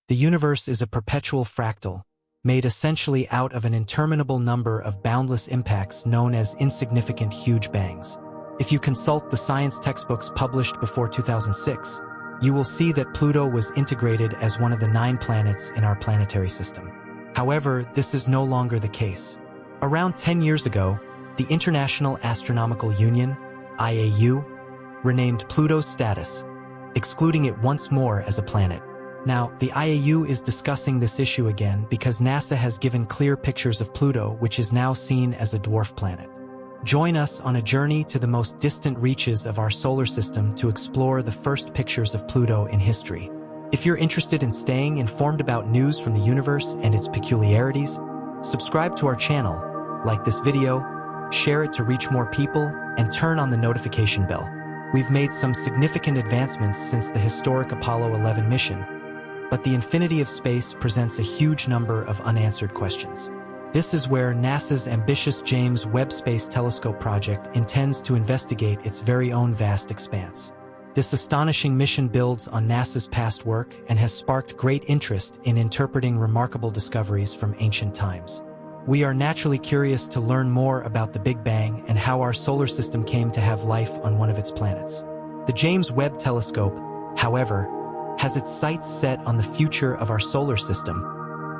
The universe is a perpetual fractal, made essentially out of an interminable number of boundless impacts known as insignificant huge bangs. If you consult the science textbooks published before 2006, you will see that Pluto was integrated as one of the 9 planets in our planetary system. However, this is no longer the case. Around 10 years ago, the International Astronomical Union, IAU, renamed Pluto's status, excluding it once more as a planet. Now, the IAU is discussing this issue again because NASA has given clear pictures of Pluto, which is now seen as a dwarf planet. Join us on a journey to the most distant reaches of our solar system to explore the first pictures of Pluto in history. If you're interested in staying informed about news from the universe and its peculiarities, subscribe to our channel, like this video, share it to reach more people, and turn on the notification bell. We've made some significant advancements since the historic Apollo 11 mission, but the infinity of space presents a huge number of unanswered questions. This is where NASA's ambitious James Webb Space Telescope project intends to investigate its very own vast expanse. This astonishing mission builds on NASA's past work and has sparked great interest in interpreting remarkable discoveries from ancient times. We are naturally curious to learn more about the Big Bang and how our solar system came to have life on one of its planets. The James Webb Telescope, however, has its sights set on the future of our solar system,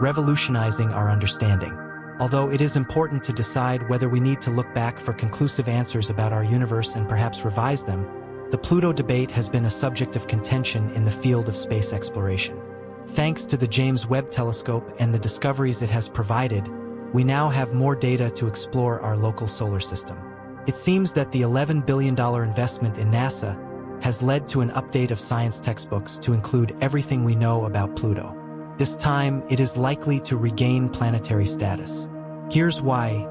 revolutionizing our understanding. Although it is important to decide whether we need to look back for conclusive answers about our universe and perhaps revise them, the Pluto debate has been a subject of contention in the field of space exploration. Thanks to the James Webb Telescope and the discoveries it has provided, we now have more data to explore our local solar system. It seems that the $11 billion investment in NASA has led to an update of science textbooks to include everything we know about Pluto. This time, it is likely to regain planetary status. Here's why.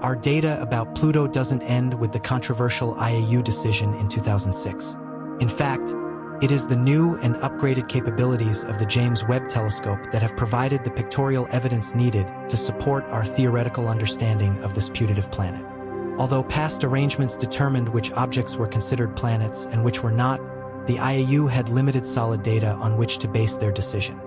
Our data about Pluto doesn't end with the controversial IAU decision in 2006. In fact, it is the new and upgraded capabilities of the James Webb Telescope that have provided the pictorial evidence needed to support our theoretical understanding of this putative planet. Although past arrangements determined which objects were considered planets and which were not, the IAU had limited solid data on which to base their decision.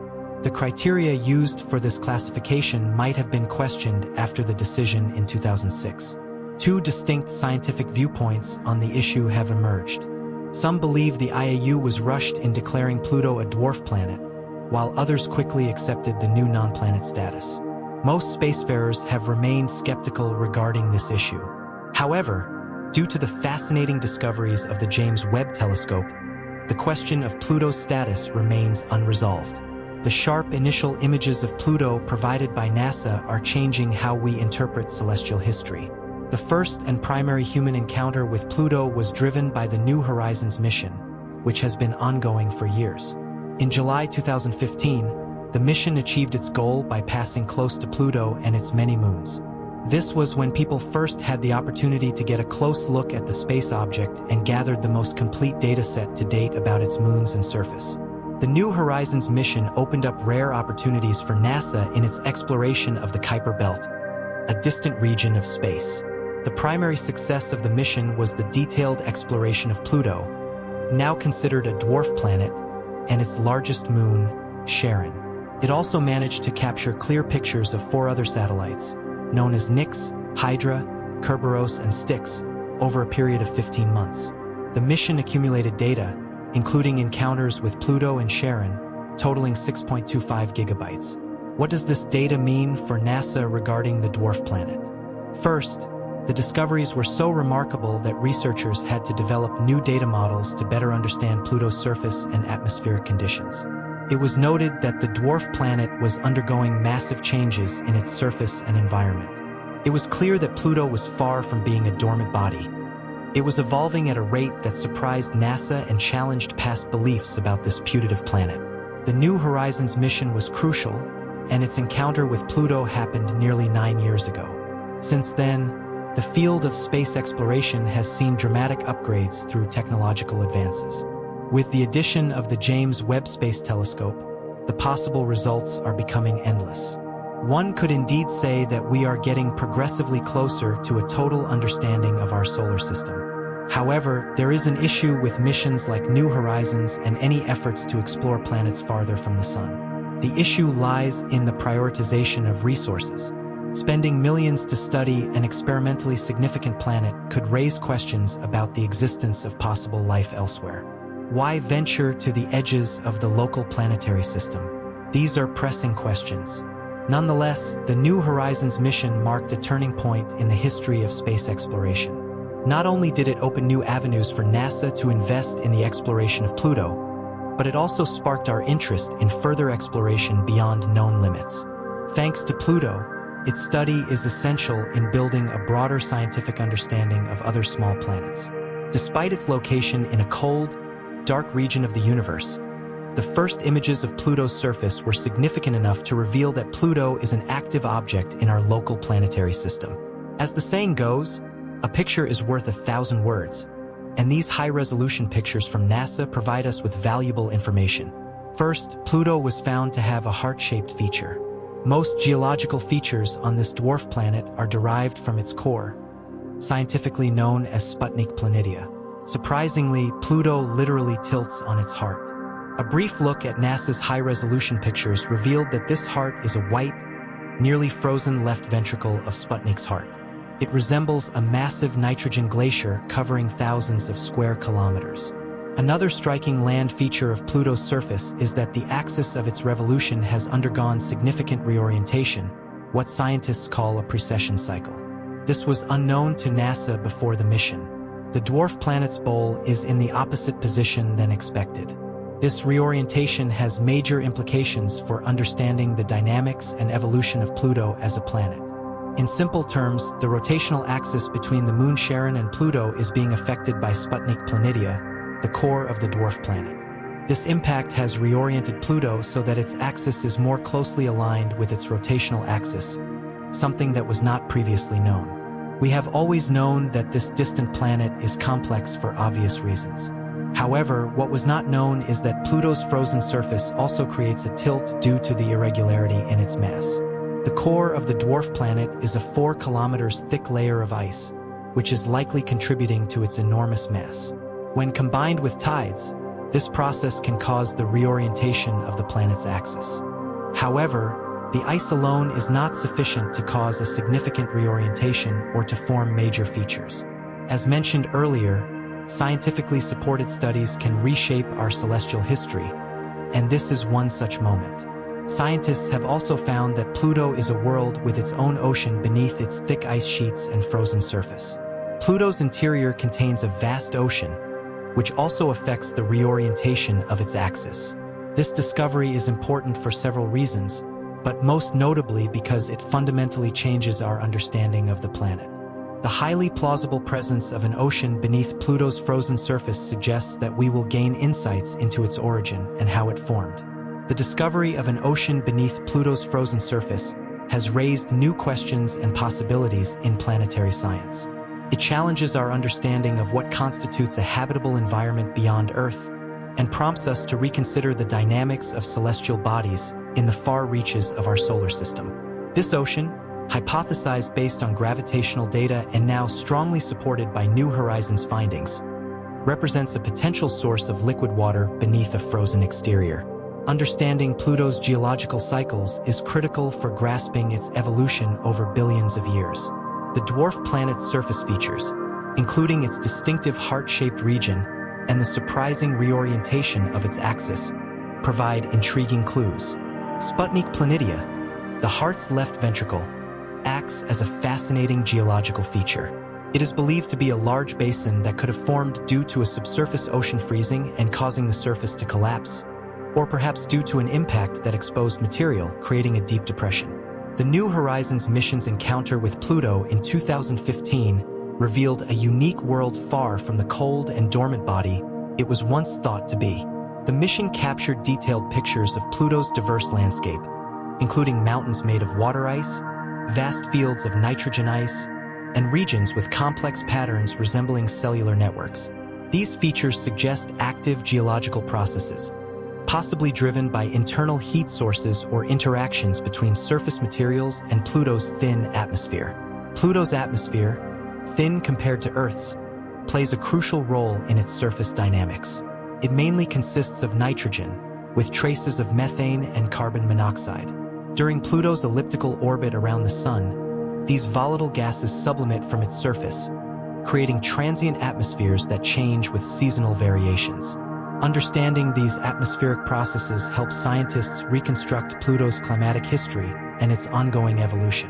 The criteria used for this classification might have been questioned after the decision in 2006. 2 distinct scientific viewpoints on the issue have emerged. Some believe the IAU was rushed in declaring Pluto a dwarf planet, while others quickly accepted the new non-planet status. Most spacefarers have remained skeptical regarding this issue. However, due to the fascinating discoveries of the James Webb Telescope, the question of Pluto's status remains unresolved. The sharp initial images of Pluto provided by NASA are changing how we interpret celestial history. The first and primary human encounter with Pluto was driven by the New Horizons mission, which has been ongoing for years. In July 2015, the mission achieved its goal by passing close to Pluto and its many moons. This was when people first had the opportunity to get a close look at the space object and gathered the most complete dataset to date about its moons and surface. The New Horizons mission opened up rare opportunities for NASA in its exploration of the Kuiper Belt, a distant region of space. The primary success of the mission was the detailed exploration of Pluto, now considered a dwarf planet, and its largest moon, Charon. It also managed to capture clear pictures of 4 other satellites, known as Nix, Hydra, Kerberos, and Styx, over a period of 15 months. The mission accumulated data, including encounters with Pluto and Charon, totaling 6.25 gigabytes. What does this data mean for NASA regarding the dwarf planet? First, the discoveries were so remarkable that researchers had to develop new data models to better understand Pluto's surface and atmospheric conditions. It was noted that the dwarf planet was undergoing massive changes in its surface and environment. It was clear that Pluto was far from being a dormant body. It was evolving at a rate that surprised NASA and challenged past beliefs about this putative planet. The New Horizons mission was crucial, and its encounter with Pluto happened nearly 9 years ago. Since then, the field of space exploration has seen dramatic upgrades through technological advances. With the addition of the James Webb Space Telescope, the possible results are becoming endless. One could indeed say that we are getting progressively closer to a total understanding of our solar system. However, there is an issue with missions like New Horizons and any efforts to explore planets farther from the Sun. The issue lies in the prioritization of resources. Spending millions to study an experimentally significant planet could raise questions about the existence of possible life elsewhere. Why venture to the edges of the local planetary system? These are pressing questions. Nonetheless, the New Horizons mission marked a turning point in the history of space exploration. Not only did it open new avenues for NASA to invest in the exploration of Pluto, but it also sparked our interest in further exploration beyond known limits. Thanks to Pluto, its study is essential in building a broader scientific understanding of other small planets. Despite its location in a cold, dark region of the universe, the first images of Pluto's surface were significant enough to reveal that Pluto is an active object in our local planetary system. As the saying goes, a picture is worth 1,000 words, and these high-resolution pictures from NASA provide us with valuable information. First, Pluto was found to have a heart-shaped feature. Most geological features on this dwarf planet are derived from its core, scientifically known as Sputnik planitia. Surprisingly, Pluto literally tilts on its heart. A brief look at NASA's high-resolution pictures revealed that this heart is a white, nearly frozen left ventricle of Sputnik's heart. It resembles a massive nitrogen glacier covering thousands of square kilometers. Another striking land feature of Pluto's surface is that the axis of its revolution has undergone significant reorientation, what scientists call a precession cycle. This was unknown to NASA before the mission. The dwarf planet's bowl is in the opposite position than expected. This reorientation has major implications for understanding the dynamics and evolution of Pluto as a planet. In simple terms, the rotational axis between the moon Charon and Pluto is being affected by Sputnik planitia, the core of the dwarf planet. This impact has reoriented Pluto so that its axis is more closely aligned with its rotational axis, something that was not previously known. We have always known that this distant planet is complex for obvious reasons. However, what was not known is that Pluto's frozen surface also creates a tilt due to the irregularity in its mass. The core of the dwarf planet is a 4 kilometers thick layer of ice, which is likely contributing to its enormous mass. When combined with tides, this process can cause the reorientation of the planet's axis. However, the ice alone is not sufficient to cause a significant reorientation or to form major features. As mentioned earlier, scientifically supported studies can reshape our celestial history, and this is one such moment. Scientists have also found that Pluto is a world with its own ocean beneath its thick ice sheets and frozen surface. Pluto's interior contains a vast ocean, which also affects the reorientation of its axis. This discovery is important for several reasons, but most notably because it fundamentally changes our understanding of the planet. The highly plausible presence of an ocean beneath Pluto's frozen surface suggests that we will gain insights into its origin and how it formed. The discovery of an ocean beneath Pluto's frozen surface has raised new questions and possibilities in planetary science. It challenges our understanding of what constitutes a habitable environment beyond Earth and prompts us to reconsider the dynamics of celestial bodies in the far reaches of our solar system. This ocean, hypothesized based on gravitational data and now strongly supported by New Horizons findings, represents a potential source of liquid water beneath a frozen exterior. Understanding Pluto's geological cycles is critical for grasping its evolution over billions of years. The dwarf planet's surface features, including its distinctive heart-shaped region and the surprising reorientation of its axis, provide intriguing clues. Sputnik planitia, the heart's left ventricle, acts as a fascinating geological feature. It is believed to be a large basin that could have formed due to a subsurface ocean freezing and causing the surface to collapse, or perhaps due to an impact that exposed material, creating a deep depression. The New Horizons mission's encounter with Pluto in 2015 revealed a unique world far from the cold and dormant body it was once thought to be. The mission captured detailed pictures of Pluto's diverse landscape, including mountains made of water ice, vast fields of nitrogen ice, and regions with complex patterns resembling cellular networks. These features suggest active geological processes, possibly driven by internal heat sources or interactions between surface materials and Pluto's thin atmosphere. Pluto's atmosphere, thin compared to Earth's, plays a crucial role in its surface dynamics. It mainly consists of nitrogen, with traces of methane and carbon monoxide. During Pluto's elliptical orbit around the Sun, these volatile gases sublimate from its surface, creating transient atmospheres that change with seasonal variations. Understanding these atmospheric processes helps scientists reconstruct Pluto's climatic history and its ongoing evolution.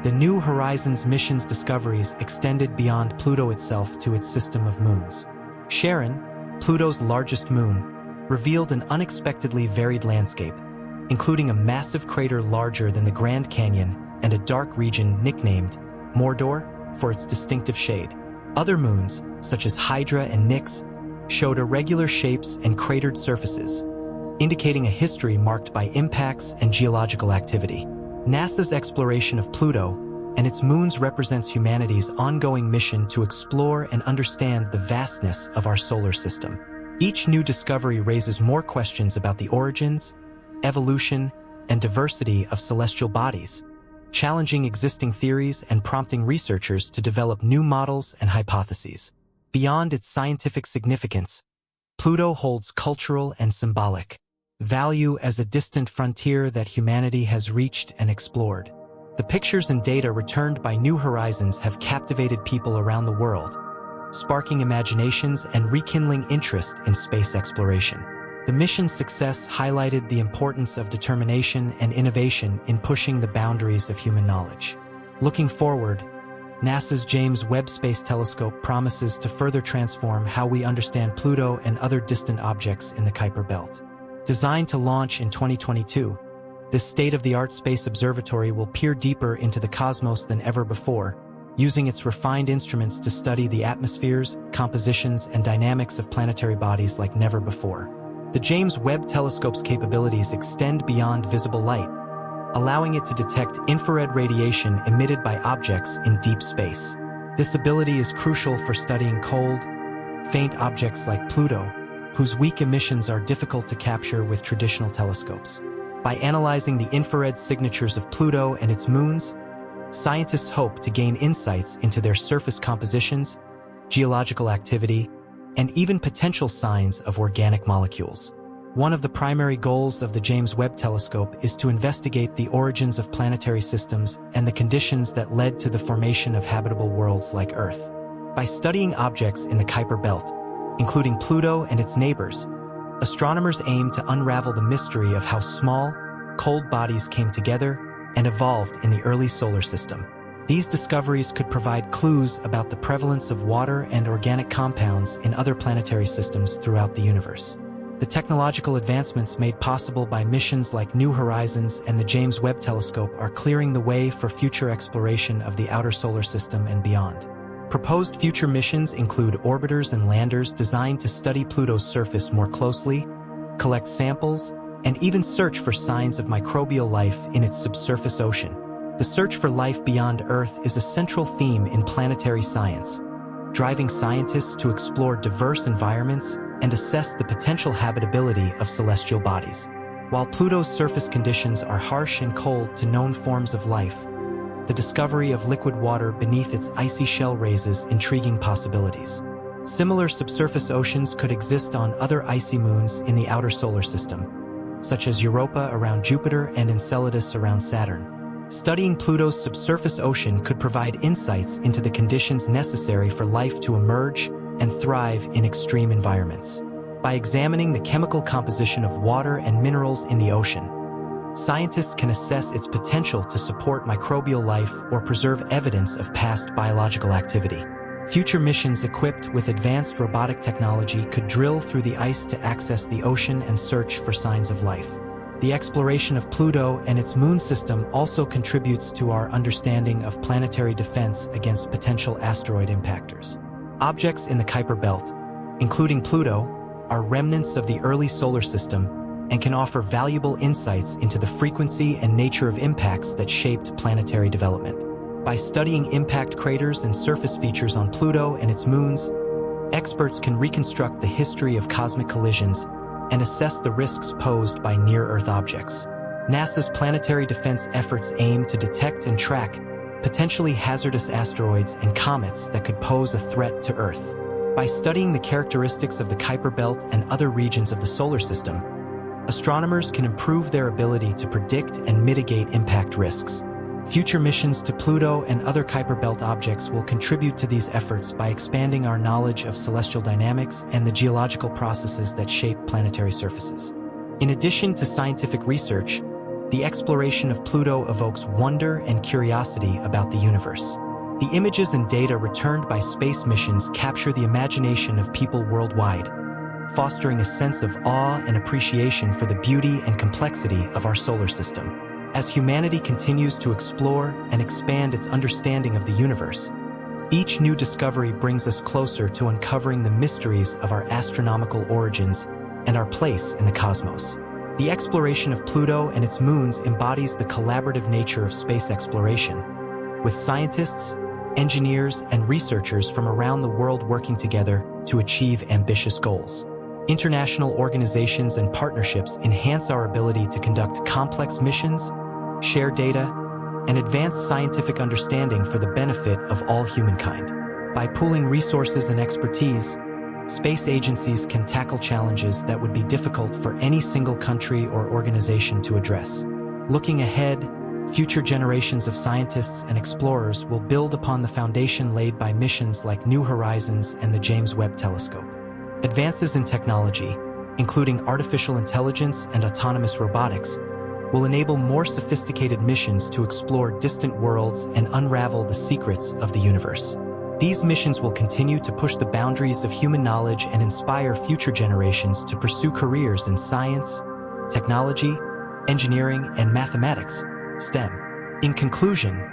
The New Horizons mission's discoveries extended beyond Pluto itself to its system of moons. Charon, Pluto's largest moon, revealed an unexpectedly varied landscape, including a massive crater larger than the Grand Canyon and a dark region nicknamed Mordor for its distinctive shade. Other moons, such as Hydra and Nix, showed irregular shapes and cratered surfaces, indicating a history marked by impacts and geological activity. NASA's exploration of Pluto and its moons represents humanity's ongoing mission to explore and understand the vastness of our solar system. Each new discovery raises more questions about the origins, evolution, and diversity of celestial bodies, challenging existing theories and prompting researchers to develop new models and hypotheses. Beyond its scientific significance, Pluto holds cultural and symbolic value as a distant frontier that humanity has reached and explored. The pictures and data returned by New Horizons have captivated people around the world, sparking imaginations and rekindling interest in space exploration. The mission's success highlighted the importance of determination and innovation in pushing the boundaries of human knowledge. Looking forward, NASA's James Webb Space Telescope promises to further transform how we understand Pluto and other distant objects in the Kuiper Belt. Designed to launch in 2022, this state-of-the-art space observatory will peer deeper into the cosmos than ever before, using its refined instruments to study the atmospheres, compositions, and dynamics of planetary bodies like never before. The James Webb Telescope's capabilities extend beyond visible light, allowing it to detect infrared radiation emitted by objects in deep space. This ability is crucial for studying cold, faint objects like Pluto, whose weak emissions are difficult to capture with traditional telescopes. By analyzing the infrared signatures of Pluto and its moons, scientists hope to gain insights into their surface compositions, geological activity, and even potential signs of organic molecules. One of the primary goals of the James Webb Telescope is to investigate the origins of planetary systems and the conditions that led to the formation of habitable worlds like Earth. By studying objects in the Kuiper Belt, including Pluto and its neighbors, astronomers aim to unravel the mystery of how small, cold bodies came together and evolved in the early solar system. These discoveries could provide clues about the prevalence of water and organic compounds in other planetary systems throughout the universe. The technological advancements made possible by missions like New Horizons and the James Webb Telescope are clearing the way for future exploration of the outer solar system and beyond. Proposed future missions include orbiters and landers designed to study Pluto's surface more closely, collect samples, and even search for signs of microbial life in its subsurface ocean. The search for life beyond Earth is a central theme in planetary science, driving scientists to explore diverse environments and assess the potential habitability of celestial bodies. While Pluto's surface conditions are harsh and cold to known forms of life, the discovery of liquid water beneath its icy shell raises intriguing possibilities. Similar subsurface oceans could exist on other icy moons in the outer solar system, such as Europa around Jupiter and Enceladus around Saturn. Studying Pluto's subsurface ocean could provide insights into the conditions necessary for life to emerge and thrive in extreme environments. By examining the chemical composition of water and minerals in the ocean, scientists can assess its potential to support microbial life or preserve evidence of past biological activity. Future missions equipped with advanced robotic technology could drill through the ice to access the ocean and search for signs of life. The exploration of Pluto and its moon system also contributes to our understanding of planetary defense against potential asteroid impactors. Objects in the Kuiper Belt, including Pluto, are remnants of the early solar system and can offer valuable insights into the frequency and nature of impacts that shaped planetary development. By studying impact craters and surface features on Pluto and its moons, experts can reconstruct the history of cosmic collisions and assess the risks posed by near-Earth objects. NASA's planetary defense efforts aim to detect and track potentially hazardous asteroids and comets that could pose a threat to Earth. By studying the characteristics of the Kuiper Belt and other regions of the solar system, Astronomers can improve their ability to predict and mitigate impact risks. Future missions to Pluto and other Kuiper Belt objects will contribute to these efforts by expanding our knowledge of celestial dynamics and the geological processes that shape planetary surfaces. In addition to scientific research, the exploration of Pluto evokes wonder and curiosity about the universe. The images and data returned by space missions capture the imagination of people worldwide, fostering a sense of awe and appreciation for the beauty and complexity of our solar system. As humanity continues to explore and expand its understanding of the universe, each new discovery brings us closer to uncovering the mysteries of our astronomical origins and our place in the cosmos. The exploration of Pluto and its moons embodies the collaborative nature of space exploration, with scientists, engineers, and researchers from around the world working together to achieve ambitious goals. International organizations and partnerships enhance our ability to conduct complex missions, share data, and advance scientific understanding for the benefit of all humankind. By pooling resources and expertise, space agencies can tackle challenges that would be difficult for any single country or organization to address. Looking ahead, future generations of scientists and explorers will build upon the foundation laid by missions like New Horizons and the James Webb Telescope. Advances in technology, including artificial intelligence and autonomous robotics, will enable more sophisticated missions to explore distant worlds and unravel the secrets of the universe. These missions will continue to push the boundaries of human knowledge and inspire future generations to pursue careers in science, technology, engineering, and mathematics, STEM. In conclusion,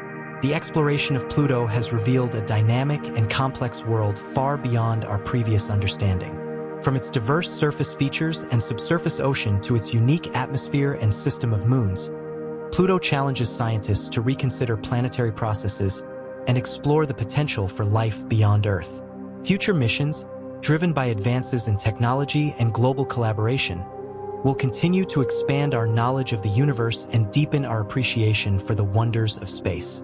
the exploration of Pluto has revealed a dynamic and complex world far beyond our previous understanding. From its diverse surface features and subsurface ocean to its unique atmosphere and system of moons, Pluto challenges scientists to reconsider planetary processes and explore the potential for life beyond Earth. Future missions, driven by advances in technology and global collaboration, will continue to expand our knowledge of the universe and deepen our appreciation for the wonders of space.